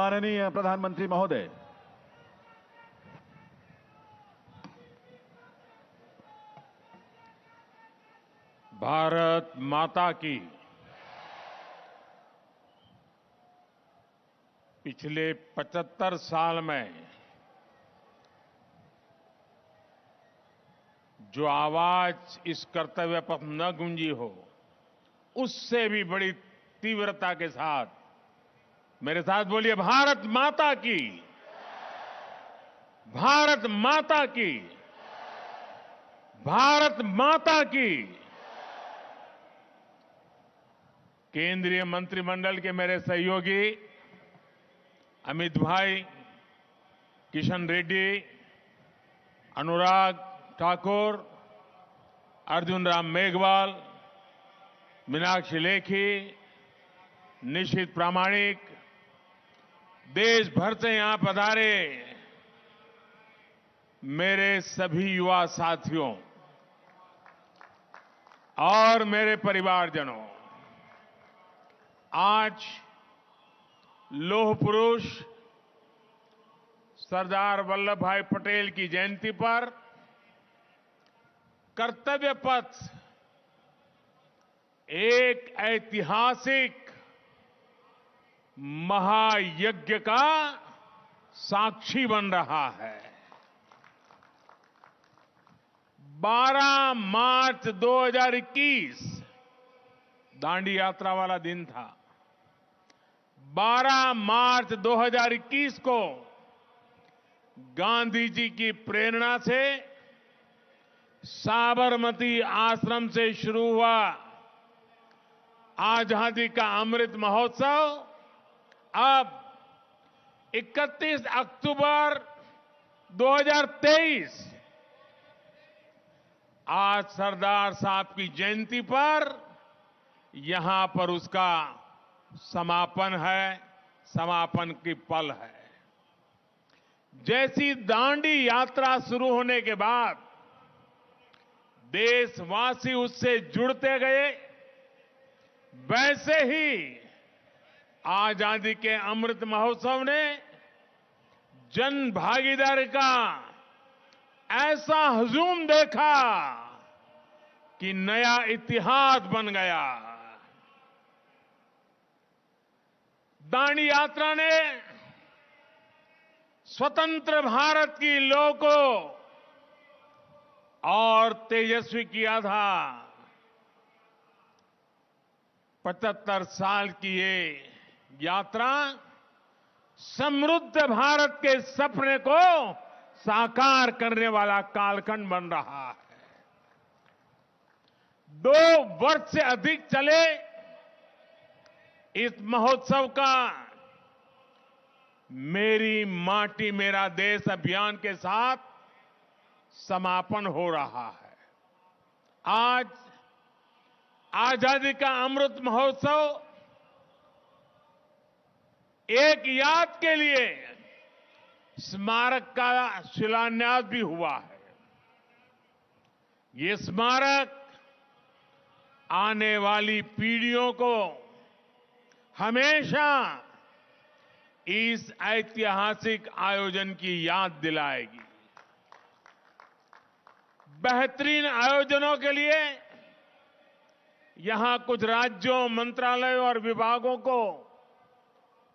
माननीय प्रधानमंत्री महोदय, भारत माता की पिछले 75 साल में जो आवाज इस कर्तव्य पथ न गूंजी हो, उससे भी बड़ी तीव्रता के साथ मेरे साथ बोलिए, भारत माता की, भारत माता की, भारत माता की। केंद्रीय मंत्रिमंडल के मेरे सहयोगी अमित भाई, किशन रेड्डी, अनुराग ठाकुर, अर्जुन राम मेघवाल, मीनाक्षी लेखी, निशित प्रामाणिक, देश भर से यहां पधारे मेरे सभी युवा साथियों और मेरे परिवारजनों, आज लौह पुरुष सरदार वल्लभ भाई पटेल की जयंती पर कर्तव्य पथ एक ऐतिहासिक महायज्ञ का साक्षी बन रहा है। 12 मार्च 2021 दांडी यात्रा वाला दिन था। 12 मार्च 2021 को गांधी जी की प्रेरणा से साबरमती आश्रम से शुरू हुआ आजादी का अमृत महोत्सव अब 31 अक्टूबर 2023 आज सरदार साहब की जयंती पर यहां पर उसका समापन है, समापन की पल है। जैसी दांडी यात्रा शुरू होने के बाद देशवासी उससे जुड़ते गए, वैसे ही आजादी के अमृत महोत्सव ने जन भागीदारी का ऐसा हुजूम देखा कि नया इतिहास बन गया। दांडी यात्रा ने स्वतंत्र भारत की लौ को और तेजस्वी किया था। 75 साल की ये यात्रा समृद्ध भारत के सपने को साकार करने वाला कालखंड बन रहा है। 2 वर्ष से अधिक चले इस महोत्सव का मेरी माटी मेरा देश अभियान के साथ समापन हो रहा है। आज आजादी का अमृत महोत्सव एक याद के लिए स्मारक का शिलान्यास भी हुआ है। ये स्मारक आने वाली पीढ़ियों को हमेशा इस ऐतिहासिक आयोजन की याद दिलाएगी। बेहतरीन आयोजनों के लिए यहां कुछ राज्यों, मंत्रालयों और विभागों को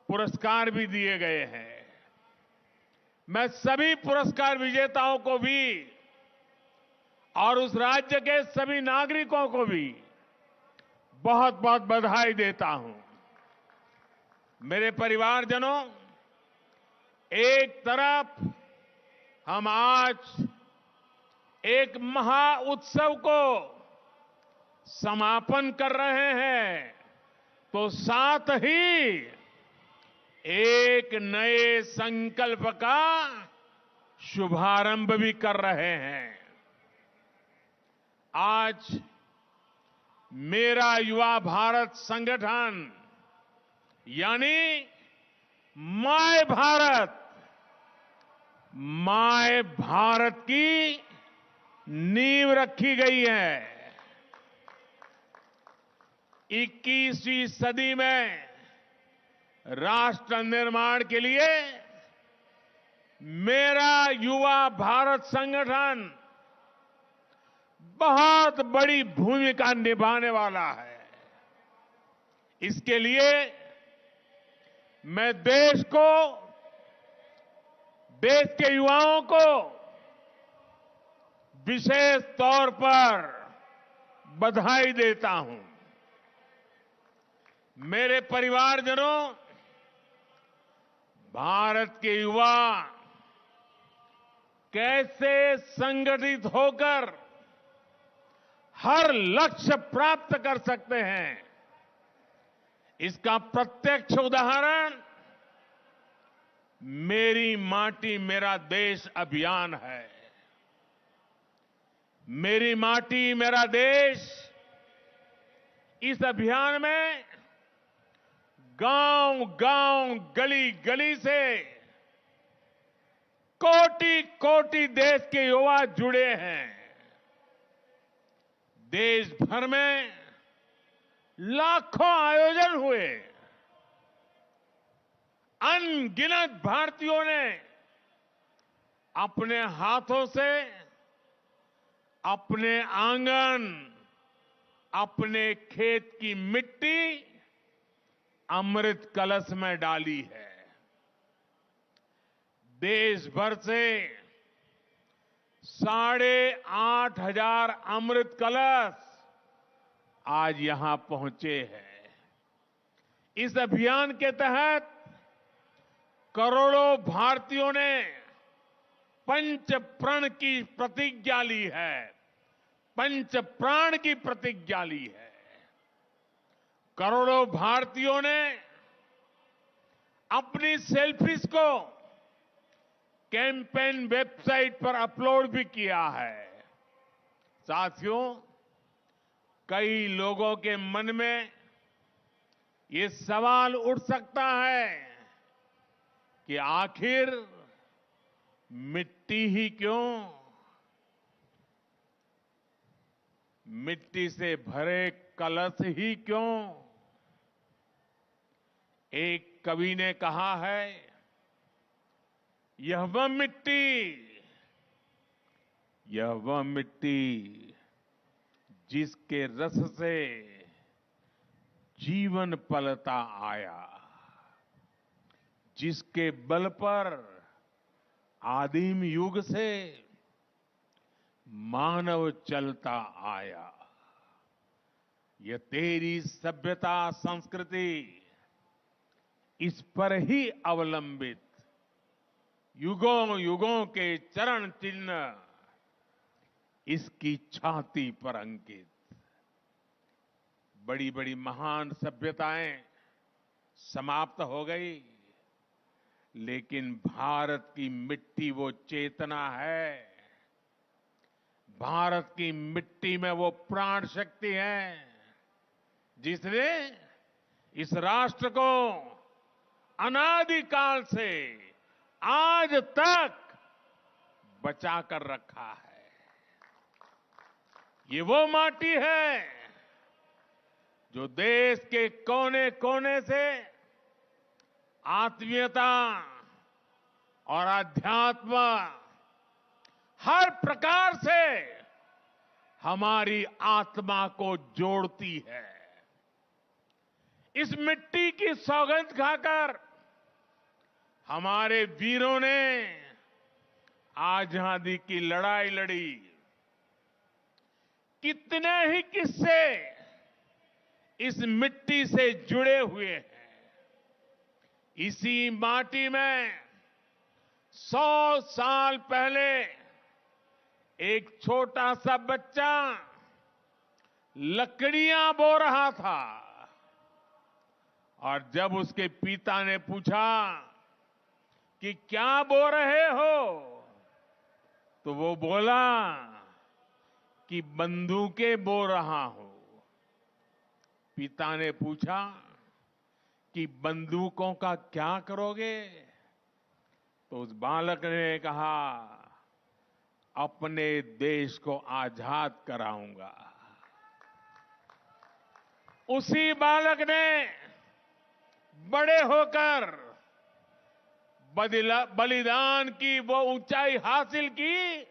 पुरस्कार भी दिए गए हैं। मैं सभी पुरस्कार विजेताओं को भी और उस राज्य के सभी नागरिकों को भी बहुत बहुत बधाई देता हूं। मेरे परिवारजनों, एक तरफ हम आज एक महा उत्सव को समापन कर रहे हैं, तो साथ ही एक नए संकल्प का शुभारंभ भी कर रहे हैं। आज मेरा युवा भारत संगठन यानी माय भारत, माय भारत की नींव रखी गई है। 21वीं सदी में राष्ट्र निर्माण के लिए मेरा युवा भारत संगठन बहुत बड़ी भूमिका निभाने वाला है। इसके लिए मैं देश के युवाओं को विशेष तौर पर बधाई देता हूं। मेरे परिवारजनों, भारत के युवा कैसे संगठित होकर हर लक्ष्य प्राप्त कर सकते हैं, इसका प्रत्यक्ष उदाहरण मेरी माटी मेरा देश अभियान है। मेरी माटी मेरा देश इस अभियान में गांव-गांव, गली-गली से कोटि-कोटि देश के युवा जुड़े हैं। देश भर में लाखों आयोजन हुए। अनगिनत भारतीयों ने अपने हाथों से अपने आंगन, अपने खेत की मिट्टी अमृत कलश में डाली है। देश भर से 8,500 अमृत कलश आज यहां पहुंचे हैं। इस अभियान के तहत करोड़ों भारतीयों ने पंच प्रण की प्रतिज्ञा ली है। पंच प्राण की प्रतिज्ञा ली है। करोड़ों भारतीयों ने अपनी सेल्फीज को कैंपेन वेबसाइट पर अपलोड भी किया है। साथियों, कई लोगों के मन में ये सवाल उठ सकता है कि आखिर मिट्टी ही क्यों? मिट्टी से भरे कलश ही क्यों? एक कवि ने कहा है, यह वह मिट्टी जिसके रस से जीवन पलता आया, जिसके बल पर आदिम युग से मानव चलता आया। यह तेरी सभ्यता संस्कृति इस पर ही अवलंबित युगों युगों के चरण चिन्ह इसकी छाती पर अंकित। बड़ी बड़ी महान सभ्यताएं समाप्त हो गई, लेकिन भारत की मिट्टी वो चेतना है, भारत की मिट्टी में वो प्राण शक्ति है जिसने इस राष्ट्र को अनादिकाल से आज तक बचा कर रखा है। ये वो माटी है जो देश के कोने कोने से आत्मीयता और अध्यात्म हर प्रकार से हमारी आत्मा को जोड़ती है। इस मिट्टी की सौगंध खाकर हमारे वीरों ने आजादी की लड़ाई लड़ी। कितने ही किस्से इस मिट्टी से जुड़े हुए हैं। इसी माटी में 100 साल पहले एक छोटा सा बच्चा लकड़ियां बो रहा था और जब उसके पिता ने पूछा कि क्या बो रहे हो, तो वो बोला कि बंदूकें बो रहा हूं। पिता ने पूछा कि बंदूकों का क्या करोगे, तो उस बालक ने कहा, अपने देश को आजाद कराऊंगा। उसी बालक ने बड़े होकर बलिदान की वो ऊंचाई हासिल की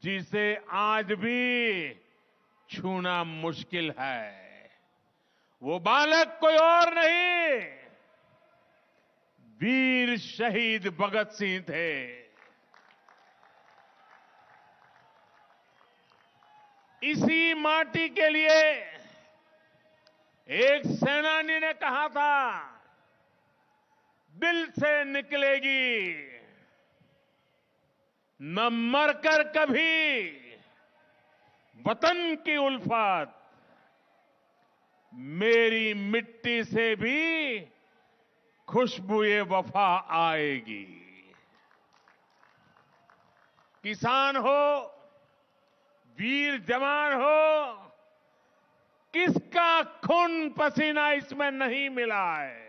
जिसे आज भी छूना मुश्किल है। वो बालक कोई और नहीं, वीर शहीद भगत सिंह थे। इसी माटी के लिए एक सेनानी ने कहा था, दिल से निकलेगी न मरकर कभी वतन की उल्फत, मेरी मिट्टी से भी खुशबुए वफा आएगी। किसान हो, वीर जवान हो, किसका खून पसीना इसमें नहीं मिला है।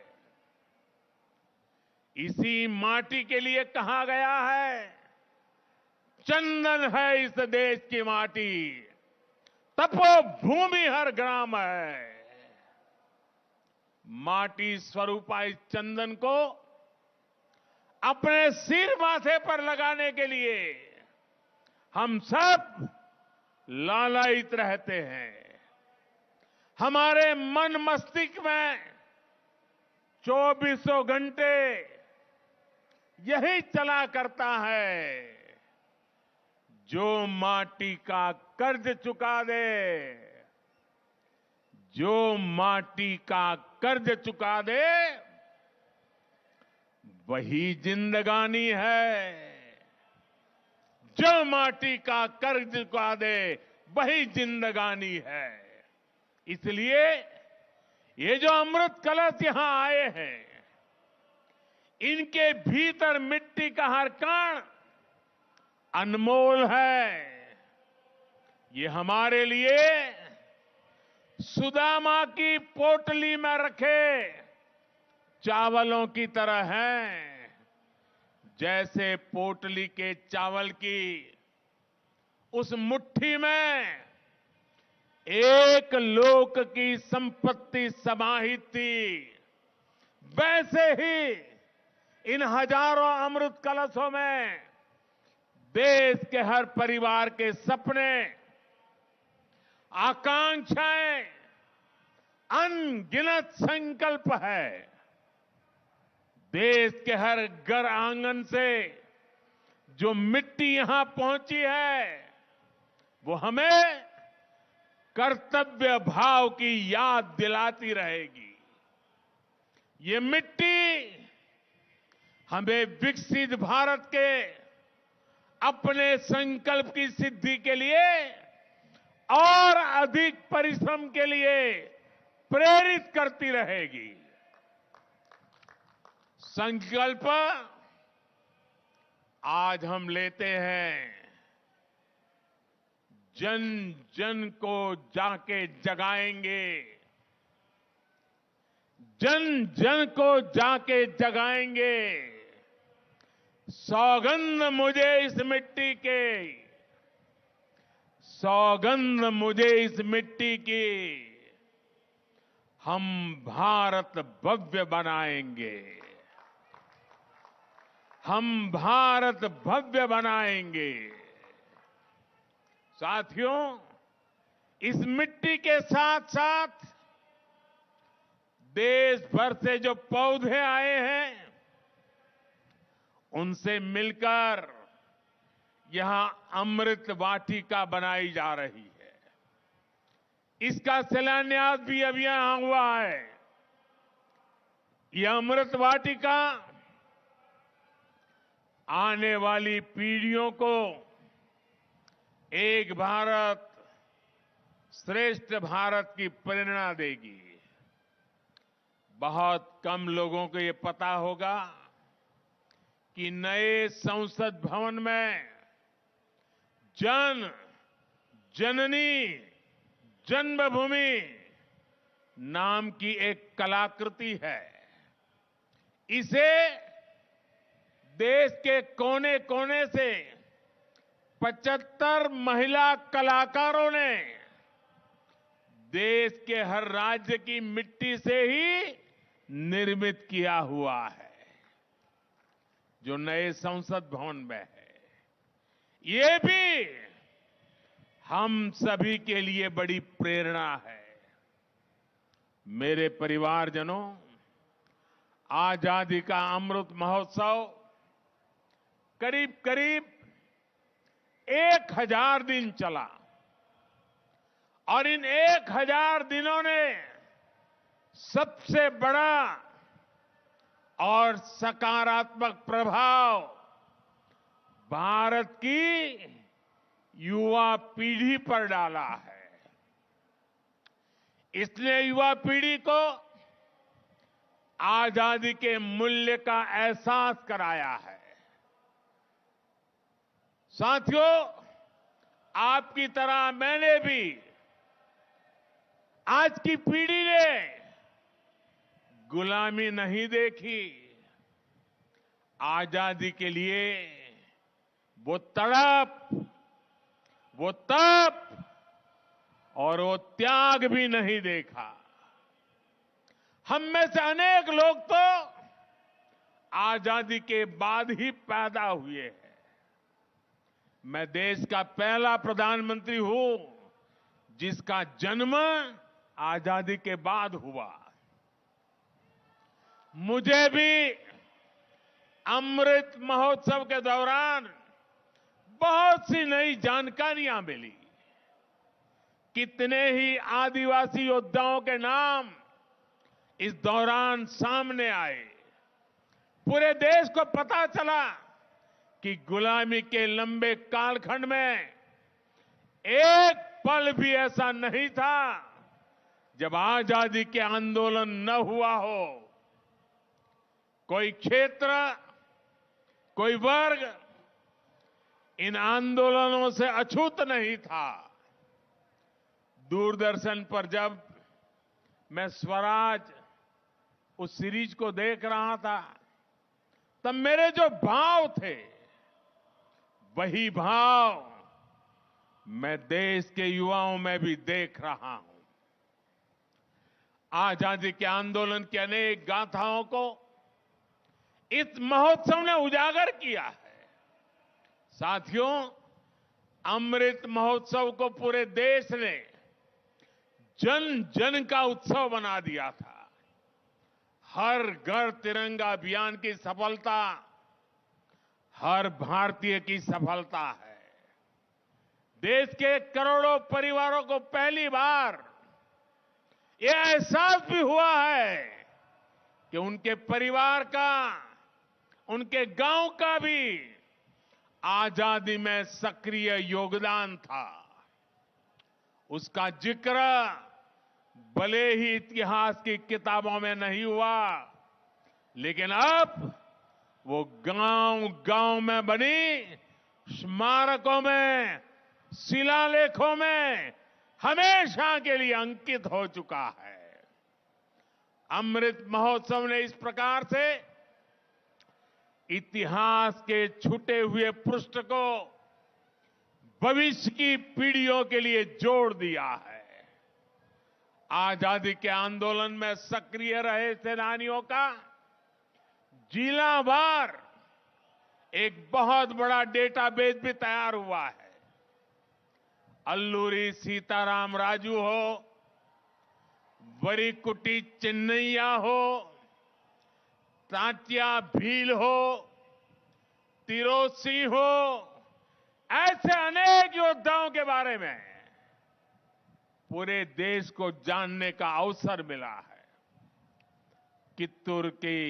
इसी माटी के लिए कहा गया है, चंदन है इस देश की माटी, तपोभूमि हर ग्राम है। माटी स्वरूपा इस चंदन को अपने सिर माथे पर लगाने के लिए हम सब लालायित रहते हैं। हमारे मन मस्तिष्क में 24 घंटे यही चला करता है, जो माटी का कर्ज चुका दे, जो माटी का कर्ज चुका दे, वही जिंदगानी है। जो माटी का कर्ज चुका दे, वही जिंदगानी है। इसलिए ये जो अमृत कलश यहां आए हैं, इनके भीतर मिट्टी का हर कण अनमोल है। ये हमारे लिए सुदामा की पोटली में रखे चावलों की तरह हैं। जैसे पोटली के चावल की उस मुट्ठी में एक लोक की संपत्ति समाहित थी, वैसे ही इन हजारों अमृत कलशों में देश के हर परिवार के सपने, आकांक्षाएं, अनगिनत संकल्प है। देश के हर घर आंगन से जो मिट्टी यहां पहुंची है, वो हमें कर्तव्य भाव की याद दिलाती रहेगी। ये मिट्टी हमें विकसित भारत के अपने संकल्प की सिद्धि के लिए और अधिक परिश्रम के लिए प्रेरित करती रहेगी। संकल्प आज हम लेते हैं, जन जन को जाके जगाएंगे, जन जन को जाके जगाएंगे। सौगंध मुझे इस मिट्टी के, सौगंध मुझे इस मिट्टी की, हम भारत भव्य बनाएंगे, हम भारत भव्य बनाएंगे। साथियों, इस मिट्टी के साथ साथ देश भर से जो पौधे आए हैं, उनसे मिलकर यहां अमृत वाटिका बनाई जा रही है। इसका शिलान्यास भी अभी यहां हुआ है। यह अमृत वाटिका आने वाली पीढ़ियों को एक भारत श्रेष्ठ भारत की प्रेरणा देगी। बहुत कम लोगों को ये पता होगा कि नए संसद भवन में जन जननी जन्मभूमि नाम की एक कलाकृति है। इसे देश के कोने कोने से 75 महिला कलाकारों ने देश के हर राज्य की मिट्टी से ही निर्मित किया हुआ है, जो नए संसद भवन में है। ये भी हम सभी के लिए बड़ी प्रेरणा है। मेरे परिवारजनों, आजादी का अमृत महोत्सव करीब करीब 1000 दिन चला और इन 1000 दिनों ने सबसे बड़ा और सकारात्मक प्रभाव भारत की युवा पीढ़ी पर डाला है। इसने युवा पीढ़ी को आजादी के मूल्य का एहसास कराया है। साथियों, आपकी तरह मैंने भी आज की पीढ़ी ने गुलामी नहीं देखी। आजादी के लिए वो तड़प, वो तप और वो त्याग भी नहीं देखा। हम में से अनेक लोग तो आजादी के बाद ही पैदा हुए हैं। मैं देश का पहला प्रधानमंत्री हूं जिसका जन्म आजादी के बाद हुआ। मुझे भी अमृत महोत्सव के दौरान बहुत सी नई जानकारियां मिली। कितने ही आदिवासी योद्धाओं के नाम इस दौरान सामने आए। पूरे देश को पता चला कि गुलामी के लंबे कालखंड में एक पल भी ऐसा नहीं था जब आजादी के आंदोलन न हुआ हो। कोई क्षेत्र, कोई वर्ग इन आंदोलनों से अछूत नहीं था। दूरदर्शन पर जब मैं स्वराज उस सीरीज को देख रहा था, तब मेरे जो भाव थे वही भाव मैं देश के युवाओं में भी देख रहा हूं। आजादी के आंदोलन की अनेक गाथाओं को इस महोत्सव ने उजागर किया है। साथियों, अमृत महोत्सव को पूरे देश ने जन जन का उत्सव बना दिया था। हर घर तिरंगा अभियान की सफलता हर भारतीय की सफलता है। देश के करोड़ों परिवारों को पहली बार यह एहसास भी हुआ है कि उनके परिवार का, उनके गांव का भी आजादी में सक्रिय योगदान था। उसका जिक्र भले ही इतिहास की किताबों में नहीं हुआ, लेकिन अब वो गांव गांव में बनी स्मारकों में, शिलालेखों में हमेशा के लिए अंकित हो चुका है। अमृत महोत्सव ने इस प्रकार से इतिहास के छूटे हुए पृष्ठ को भविष्य की पीढ़ियों के लिए जोड़ दिया है। आजादी के आंदोलन में सक्रिय रहे सेनानियों का जिलावार एक बहुत बड़ा डेटाबेस भी तैयार हुआ है। अल्लूरी सीताराम राजू हो, वरीकुटी चिन्नैया हो, तांत्या भील हो, तिरोसी हो, ऐसे अनेक योद्धाओं के बारे में पूरे देश को जानने का अवसर मिला है। कित्तूर की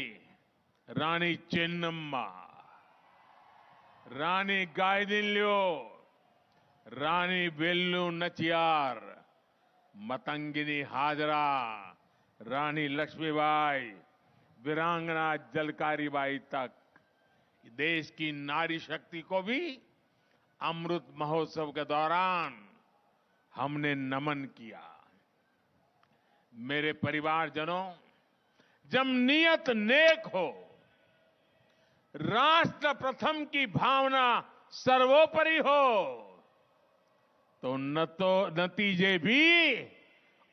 रानी चेन्नम्मा, रानी गायदिन्ल्यो, रानी वेल्लू नचियार, मतंगिनी हाजरा, रानी लक्ष्मीबाई, वीरांगना जलकारी बाई तक देश की नारी शक्ति को भी अमृत महोत्सव के दौरान हमने नमन किया। मेरे परिवारजनों, जब नियत नेक हो, राष्ट्र प्रथम की भावना सर्वोपरि हो, तो नतीजे भी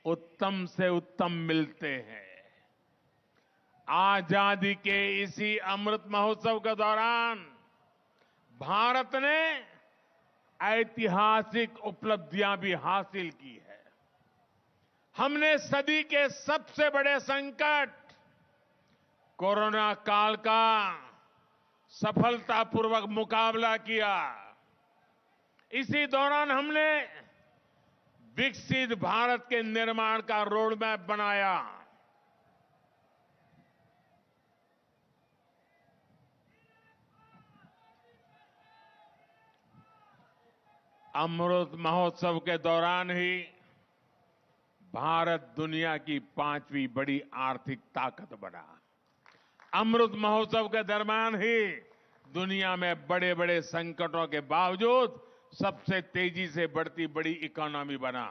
उत्तम से उत्तम मिलते हैं। आजादी के इसी अमृत महोत्सव के दौरान भारत ने ऐतिहासिक उपलब्धियां भी हासिल की है। हमने सदी के सबसे बड़े संकट कोरोना काल का सफलतापूर्वक मुकाबला किया। इसी दौरान हमने विकसित भारत के निर्माण का रोडमैप बनाया। अमृत महोत्सव के दौरान ही भारत दुनिया की 5वीं बड़ी आर्थिक ताकत बना। अमृत महोत्सव के दरमियान ही दुनिया में बड़े बड़े संकटों के बावजूद सबसे तेजी से बढ़ती बड़ी इकोनॉमी बना।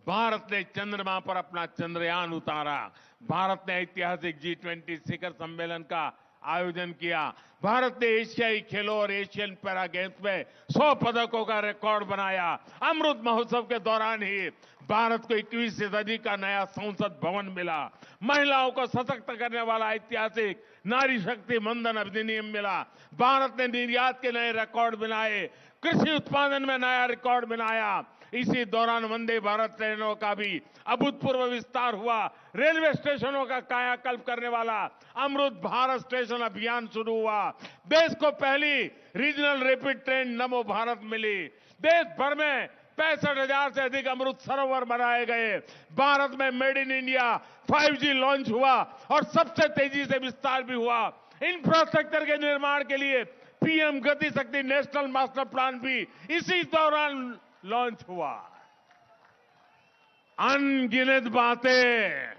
भारत ने चंद्रमा पर अपना चंद्रयान उतारा। भारत ने ऐतिहासिक G20 शिखर सम्मेलन का आयोजन किया। भारत ने एशियाई खेलों और एशियन पैरा गेम्स में 100 पदकों का रिकॉर्ड बनाया। अमृत महोत्सव के दौरान ही भारत को 21वीं सदी का नया संसद भवन मिला। महिलाओं को सशक्त करने वाला ऐतिहासिक नारी शक्ति मंदन अधिनियम मिला। भारत ने निर्यात के नए रिकॉर्ड बनाए। कृषि उत्पादन में नया रिकॉर्ड बनाया। इसी दौरान वंदे भारत ट्रेनों का भी अभूतपूर्व विस्तार हुआ। रेलवे स्टेशनों का कायाकल्प करने वाला अमृत भारत स्टेशन अभियान शुरू हुआ। देश को पहली रीजनल रैपिड ट्रेन नमो भारत मिली। देश भर में 65,000 से अधिक अमृत सरोवर बनाए गए। भारत में made in India 5G launch हुआ और सबसे तेजी से विस्तार भी हुआ। इंफ्रास्ट्रक्चर के निर्माण के लिए पीएम गति शक्ति नेशनल मास्टर प्लान भी इसी दौरान लॉन्च हुआ। अनगिनत बातें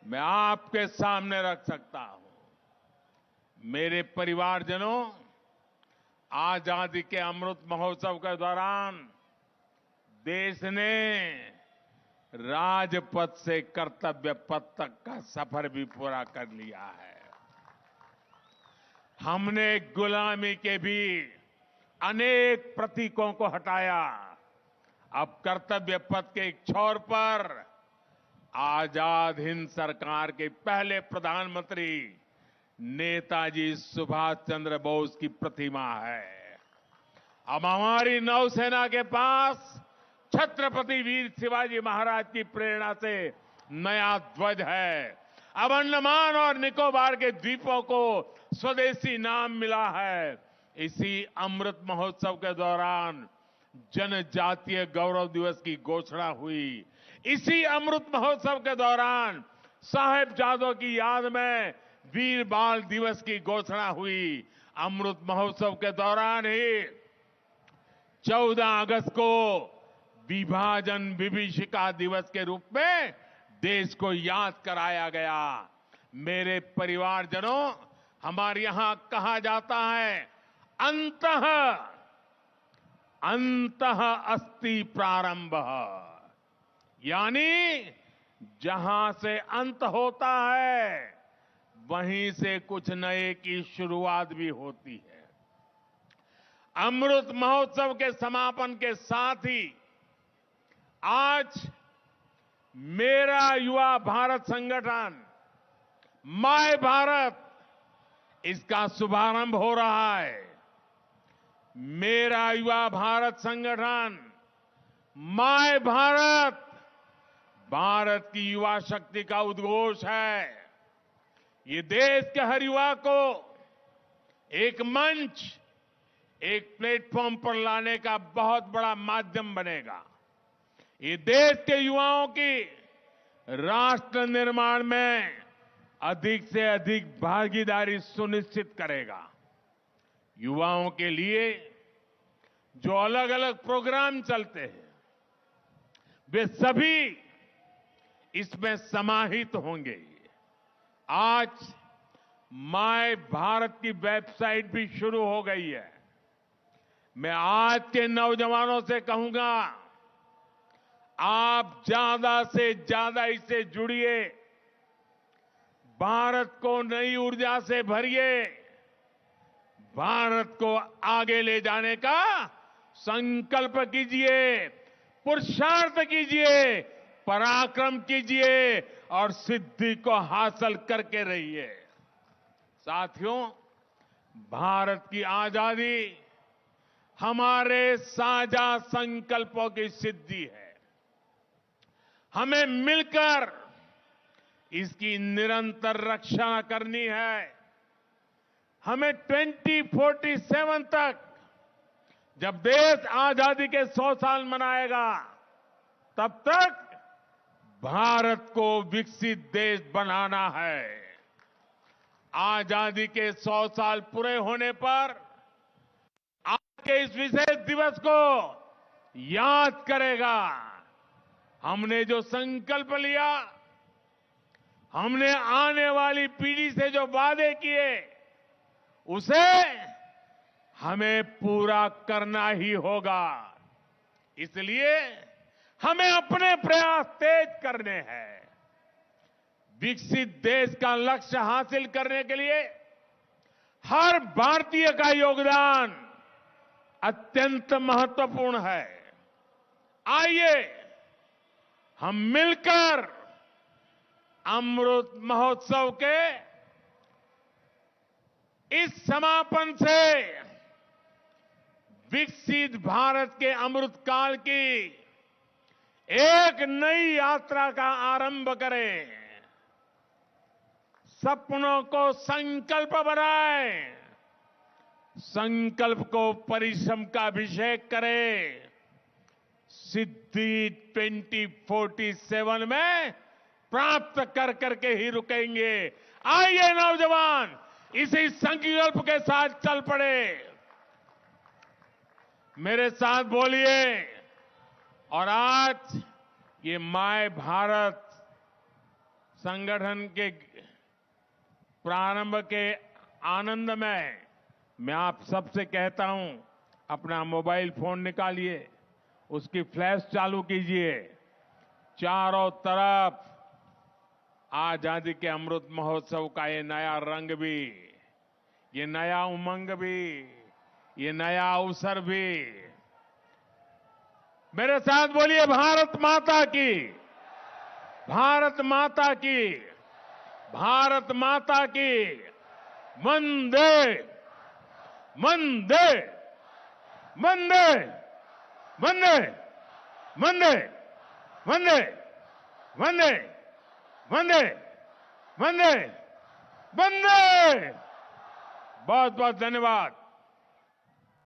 मैं आपके सामने रख सकता हूं। मेरे परिवारजनों, आजादी के अमृत महोत्सव के दौरान देश ने राजपथ से कर्तव्य पथ तक का सफर भी पूरा कर लिया है। हमने गुलामी के भी अनेक प्रतीकों को हटाया। अब कर्तव्य पथ के एक छोर पर आजाद हिंद सरकार के पहले प्रधानमंत्री नेताजी सुभाष चंद्र बोस की प्रतिमा है। अब हमारी नौसेना के पास छत्रपति वीर शिवाजी महाराज की प्रेरणा से नया ध्वज है। अब अंडमान और निकोबार के द्वीपों को स्वदेशी नाम मिला है। इसी अमृत महोत्सव के दौरान जनजातीय गौरव दिवस की घोषणा हुई। इसी अमृत महोत्सव के दौरान साहिबजादों की याद में वीर बाल दिवस की घोषणा हुई। अमृत महोत्सव के दौरान ही 14 अगस्त को विभाजन विभीषिका दिवस के रूप में देश को याद कराया गया। मेरे परिवारजनों, हमारे यहां कहा जाता है, अंतः अस्ति प्रारंभः, यानी जहां से अंत होता है वहीं से कुछ नए की शुरुआत भी होती है। अमृत महोत्सव के समापन के साथ ही आज मेरा युवा भारत संगठन माय भारत, इसका शुभारंभ हो रहा है। मेरा युवा भारत संगठन माय भारत भारत की युवा शक्ति का उद्घोष है। ये देश के हर युवा को एक मंच, एक प्लेटफॉर्म पर लाने का बहुत बड़ा माध्यम बनेगा। ये देश के युवाओं की राष्ट्र निर्माण में अधिक से अधिक भागीदारी सुनिश्चित करेगा। युवाओं के लिए जो अलग अलग प्रोग्राम चलते हैं वे सभी इसमें समाहित होंगे। आज माय भारत की वेबसाइट भी शुरू हो गई है। मैं आज के नौजवानों से कहूंगा, आप ज्यादा से ज्यादा इससे जुड़िए, भारत को नई ऊर्जा से भरिए, भारत को आगे ले जाने का संकल्प कीजिए। पुरुषार्थ कीजिए, पराक्रम कीजिए और सिद्धि को हासिल करके रहिए। साथियों, भारत की आजादी हमारे साझा संकल्पों की सिद्धि है। हमें मिलकर इसकी निरंतर रक्षा करनी है। हमें 2047 तक, जब देश आजादी के 100 साल मनाएगा, तब तक भारत को विकसित देश बनाना है। आजादी के 100 साल पूरे होने पर आज के इस विशेष दिवस को याद करेगा। हमने जो संकल्प लिया, हमने आने वाली पीढ़ी से जो वादे किए, उसे हमें पूरा करना ही होगा। इसलिए हमें अपने प्रयास तेज करने हैं। विकसित देश का लक्ष्य हासिल करने के लिए हर भारतीय का योगदान अत्यंत महत्वपूर्ण है। आइए हम मिलकर अमृत महोत्सव के इस समापन से विकसित भारत के अमृत काल की एक नई यात्रा का आरंभ करें। सपनों को संकल्प बनाएं, संकल्प को परिश्रम का अभिषेक करें। सिद्धि 2047 में प्राप्त कर करके ही रुकेंगे। आइए नौजवान, इसी संकल्प के साथ चल पड़े। मेरे साथ बोलिए। और आज ये माय भारत संगठन के प्रारंभ के आनंद में मैं आप सबसे कहता हूं, अपना मोबाइल फोन निकालिए, उसकी फ्लैश चालू कीजिए। चारों तरफ आजादी के अमृत महोत्सव का ये नया रंग भी, ये नया उमंग भी, ये नया अवसर भी। मेरे साथ बोलिए, भारत माता की, भारत माता की, भारत माता की। वंदे वंदे वंदे वंदे वंदे वंदे वंदे वंदे वंदे वंदे। बहुत बहुत धन्यवाद।